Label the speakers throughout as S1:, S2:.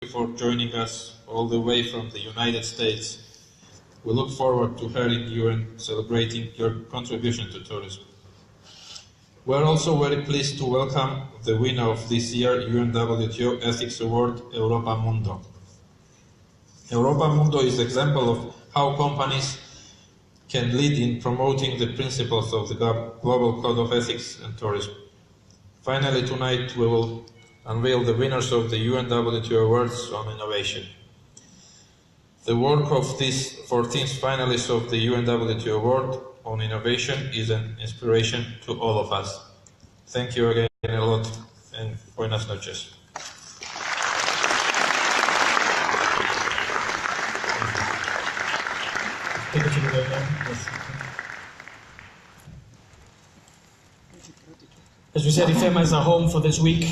S1: for joining us all the way from the United States. We look forward to hearing you and celebrating your contribution to tourism. We're also very pleased to welcome the winner of this year's Unwto Ethics Award, Europa Mundo. Europa Mundo is an example of how companies can lead in promoting the principles of the Global Code of Ethics and Tourism. Finally, tonight we will unveil the winners of the Unwto Awards on Innovation. The work of these 14 finalists of the Unwto Award on Innovation is an inspiration to all of us. Thank you again a lot, and buenas noches.
S2: As we said, IFEMA is our home for this week,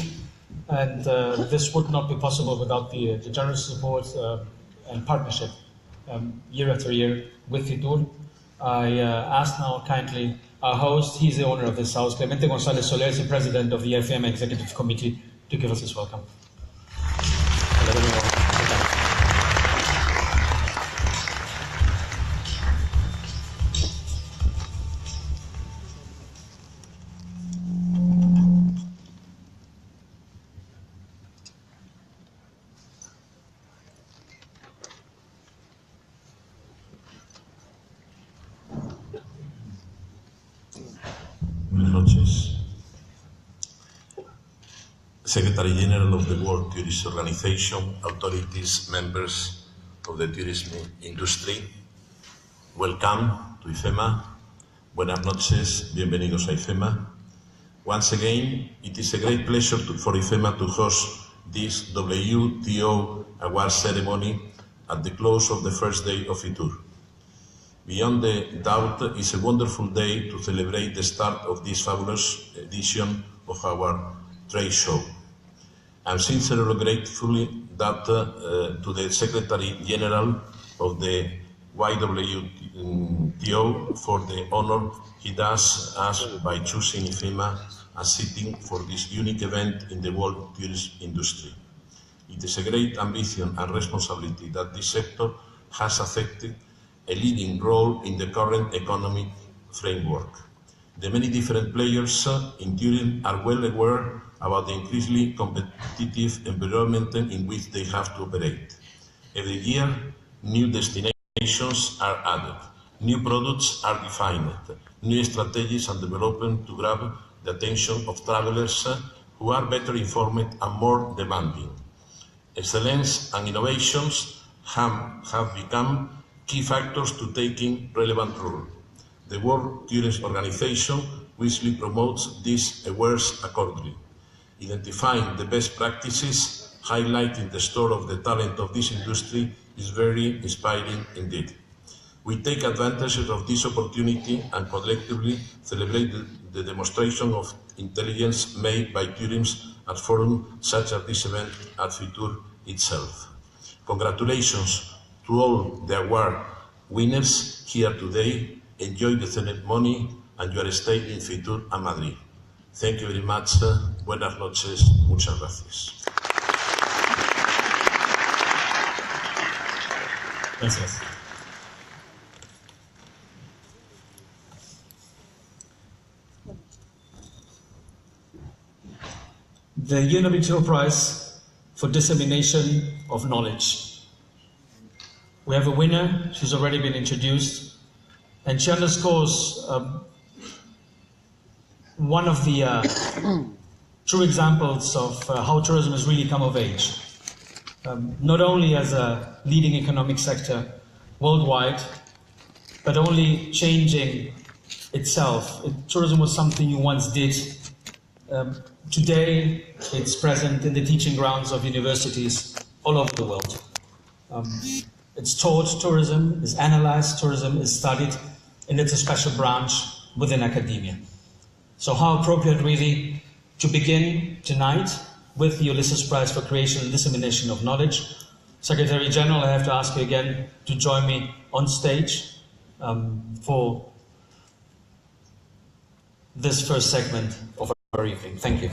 S2: and this would not be possible without the generous support and partnership year after year with FITUR. I ask now kindly our host, he's the owner of this house, Clemente González Soler, is the president of the IFEMA Executive Committee, to give us his welcome.
S3: Buenas noches. Secretary General of the World Tourism Organization, authorities, members of the tourism industry, welcome to IFEMA. Buenas noches, bienvenidos a IFEMA. Once again, it is a great pleasure for IFEMA to host this WTO award ceremony at the close of the first day of FITUR. Beyond the doubt, it's a wonderful day to celebrate the start of this fabulous edition of our trade show. I'm sincerely grateful that to the Secretary General of the WTO for the honor he does us by choosing IFEMA as sitting for this unique event in the world tourism industry. It is a great ambition and responsibility that this sector has affected a leading role in the current economic framework. The many different players in tourism are well aware about the increasingly competitive environment in which they have to operate. Every year, new destinations are added, new products are defined, new strategies are developed to grab the attention of travelers who are better informed and more demanding. Excellence and innovations have become key factors to taking relevant role. The World Tourism Organization wisely promotes these awareness accordingly, identifying the best practices, highlighting the store of the talent of this industry is very inspiring indeed. We take advantage of this opportunity and collectively celebrate the demonstration of intelligence made by tourism at forums such as this event at FITUR itself. Congratulations to all the award winners here today. Enjoy the ceremony and your stay in FITUR and Madrid. Thank you very much. Buenas noches. Muchas gracias.
S2: Gracias. The Unwto Prize for Dissemination of Knowledge. We have a winner, she's already been introduced, and she underscores one of the true examples of how tourism has really come of age. Not only as a leading economic sector worldwide, but only changing itself. Tourism was something you once did. Today, it's present in the teaching grounds of universities all over the world. It's taught tourism, is analyzed tourism, is studied, and it's a special branch within academia. So how appropriate really to begin tonight with the Ulysses Prize for Creation and Dissemination of Knowledge. Secretary General, I have to ask you again to join me on stage for this first segment of our evening. Thank you.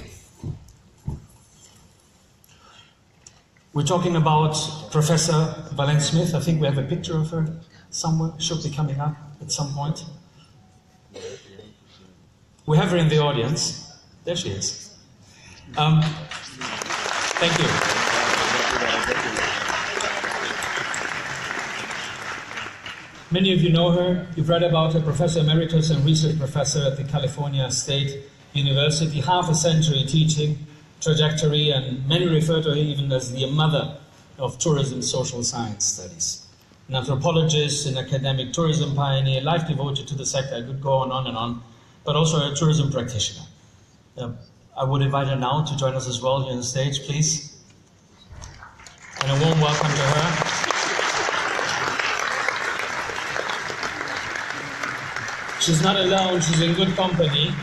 S2: We're talking about Professor Valen Smith. I think we have a picture of her somewhere. Should be coming up at some point. We have her in the audience. There she is. Thank you. Many of you know her. You've read about her, Professor Emeritus and Research Professor at the California State University, half a century teaching, trajectory, and many refer to her even as the mother of tourism social science studies. An anthropologist, an academic tourism pioneer, life devoted to the sector. I could go on and on, but also a tourism practitioner. I would invite her now to join us as well here on stage, please. And a warm welcome to her. She's not alone, she's in good company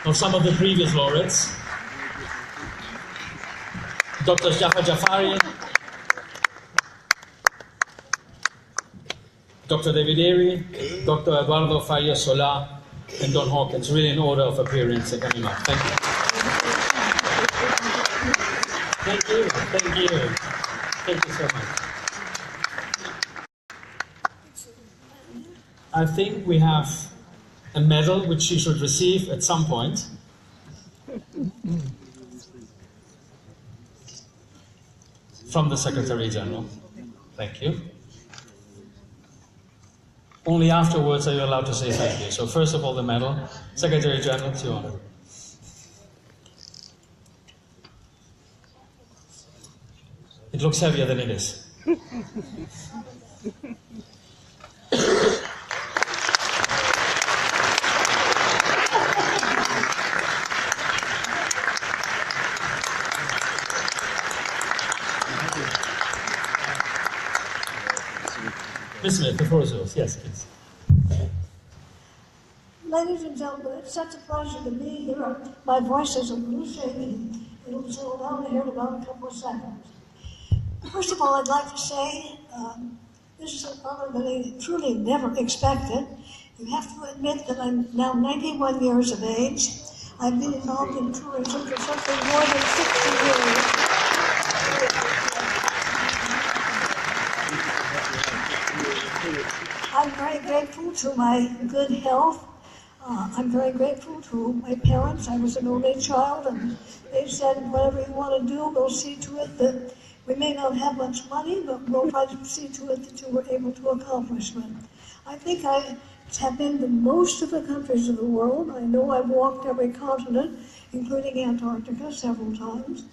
S2: of some of the previous laureates. Dr. Jafar Jafari, Dr. David Airy, Dr. Eduardo Faya Sola, and Don Hawkins, really in order of appearance and coming up. Thank you. Thank you. Thank you. Thank you so much. I think we have a medal which she should receive at some point. From the Secretary General. Thank you. Only afterwards are you allowed to say thank you. So first of all, the medal. Secretary General, to your honor. It looks heavier than it is. Ms. Smith, the floor is yours. Yes, please.
S4: Ladies and gentlemen, it's such a pleasure to be here. My voice is a little shaky. It'll settle down here in about a couple of seconds. First of all, I'd like to say this is an honor that I truly never expected. You have to admit that I'm now 91 years of age. I've been involved in tourism for something more than 60 years. I'm very grateful to my good health. I'm very grateful to my parents. I was an only child, and they said, whatever you want to do, we'll see to it that we may not have much money, but we'll try to see to it that you were able to accomplish it. I think I have been to most of the countries of the world. I know I've walked every continent, including Antarctica several times.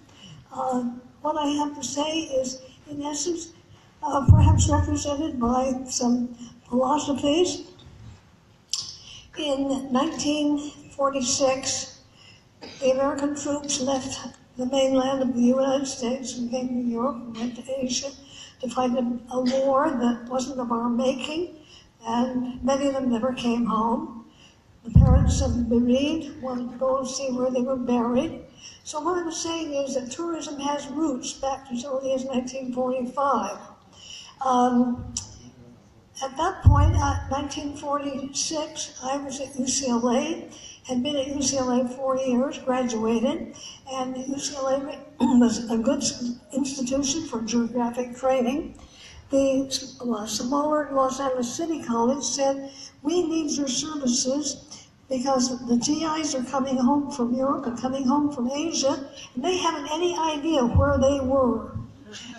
S4: What I have to say is, in essence, perhaps represented by some philosophies. In 1946, the American troops left the mainland of the United States and came to Europe and went to Asia to fight a war that wasn't of our making, and many of them never came home. The parents of the bereaved wanted to go and see where they were buried. So what I'm saying is that tourism has roots back to as early as 1945. At that point, 1946, I was at UCLA, had been at UCLA 4 years, graduated, and UCLA was a good institution for geographic training. The smaller Los Angeles City College said, we need your services because the GIs are coming home from Europe and coming home from Asia, and they haven't any idea where they were.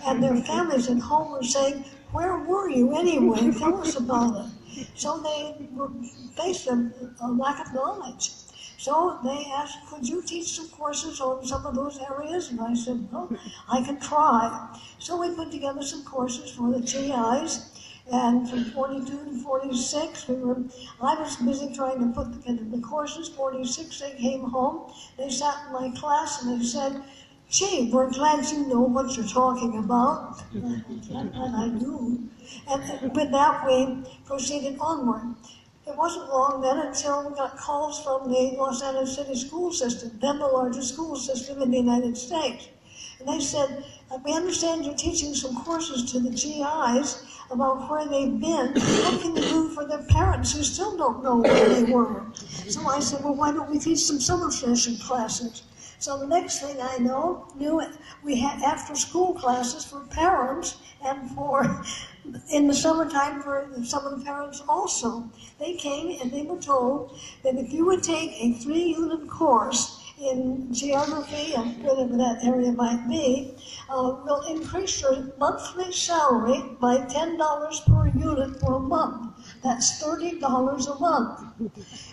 S4: And their families at home were saying, where were you anyway? Tell us about it. So they were faced a lack of knowledge. So they asked, could you teach some courses on some of those areas? And I said, well, I can try. So we put together some courses for the GIs. And from 42 to 46, I was busy trying to put together the courses. 46, they came home. They sat in my class and they said, gee, we're glad you know what you're talking about. And I do. And with that, we proceeded onward. It wasn't long then until we got calls from the Los Angeles City school system, then the largest school system in the United States. And they said, we understand you're teaching some courses to the GIs about where they've been. What can you do for their parents who still don't know where they were? So I said, well, why don't we teach some summer session classes? So the next thing I knew we had after-school classes for parents and for, in the summertime for some of the parents also. They came and they were told that if you would take a 3-unit course in geography and whatever that area might be, will increase your monthly salary by $10 per unit per month. That's $30 a month.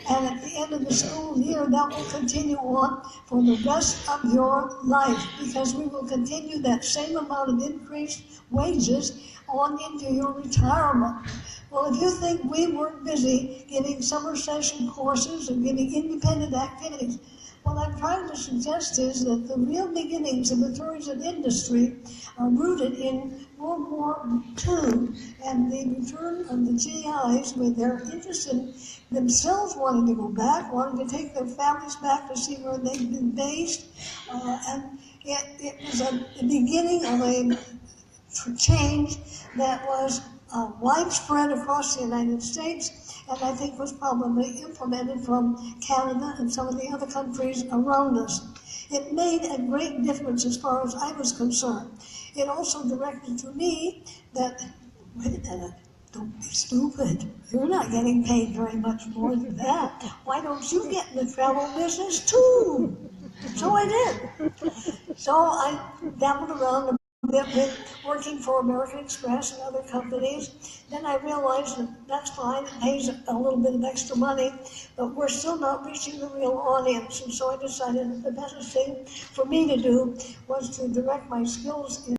S4: And at the end of the school year, that will continue on for the rest of your life, because we will continue that same amount of increased wages on into your retirement. Well, if you think we weren't busy giving summer session courses and giving independent activities, what I'm trying to suggest is that the real beginnings of the tourism industry are rooted in World War II and the return of the GIs with their interest in themselves wanting to go back, wanting to take their families back to see where they've been based. And it was the beginning of a change that was widespread across the United States, and I think was probably implemented from Canada and some of the other countries around us. It made a great difference as far as I was concerned. It also directed to me that, wait a minute, don't be stupid. You're not getting paid very much more than that. Why don't you get in the travel business too? So I did. So I dabbled around a bit with working for American Express and other companies. Then I realized that that's fine, it pays a little bit of extra money, but we're still not reaching the real audience. And so I decided that the best thing for me to do was to direct my skills in